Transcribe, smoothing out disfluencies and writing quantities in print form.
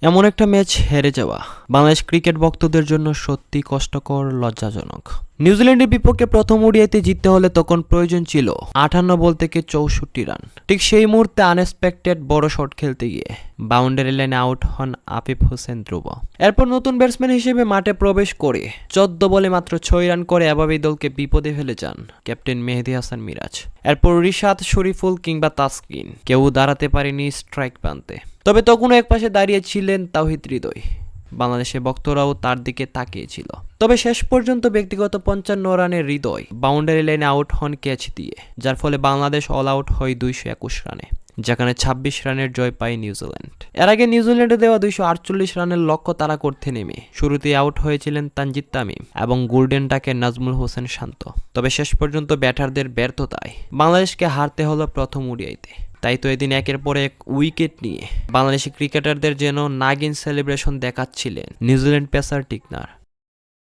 এমন একটা ম্যাচ হেরে যাওয়া বাংলাদেশ ক্রিকেট ভক্তদের জন্য সত্যি কষ্টকর, লজ্জাজনক। নিউজিল্যান্ডের বিপক্ষে প্রথম ওডিআইতে জিততে হলে তখন প্রয়োজন ছিল 58 বল থেকে 64 রান। ঠিক সেই মুহূর্তে আনএক্সপেক্টেড বড় শট খেলতে গিয়ে বাউন্ডারি লাইনে আউট হন আফিফ হোসেন ধ্রুব। এরপর নতুন ব্যাটসম্যান হিসেবে মাঠে প্রবেশ করে 14 বলে মাত্র 6 রান করে এভাবেই দলকে বিপদে ফেলে যান ক্যাপ্টেন মেহেদী হাসান মিরাজ। এরপর রিশাদ, শরীফুল কিংবা তাসকিন কেউ দাঁড়াতে পারেনি স্ট্রাইক প্রান্তে। তবে তখনও একপাশে দাঁড়িয়ে ছিলেন তাওহিদ হৃদয়। বাংলাদেশের ভক্তরাও তার দিকে তাকিয়েছিল। তবে শেষ পর্যন্ত ব্যক্তিগত 55 রানের হৃদয় বাউন্ডারি লাইনে আউট হন ক্যাচ দিয়ে, যার ফলে বাংলাদেশ অল আউট হয় 221 রানে, যেখানে 26 রানের জয় পায় নিউজিল্যান্ড। এর আগে নিউজিল্যান্ডে দেওয়া 248 রানের লক্ষ্য তারা করতে নেমে শুরুতেই আউট হয়েছিলেন তানজিদ তামিম এবং গোল্ডেন ডাকে নাজমুল হোসেন শান্ত। তবে শেষ পর্যন্ত ব্যাটারদের ব্যর্থতায় বাংলাদেশকে হারতে হলো প্রথম ওডিআইতে। তাই তো এদিন একের পর এক উইকেট নিয়ে বাংলাদেশি ক্রিকেটারদের যেন নাগিন সেলিব্রেশন দেখাচ্ছিলেন নিউজিল্যান্ড পেসার টিকনার।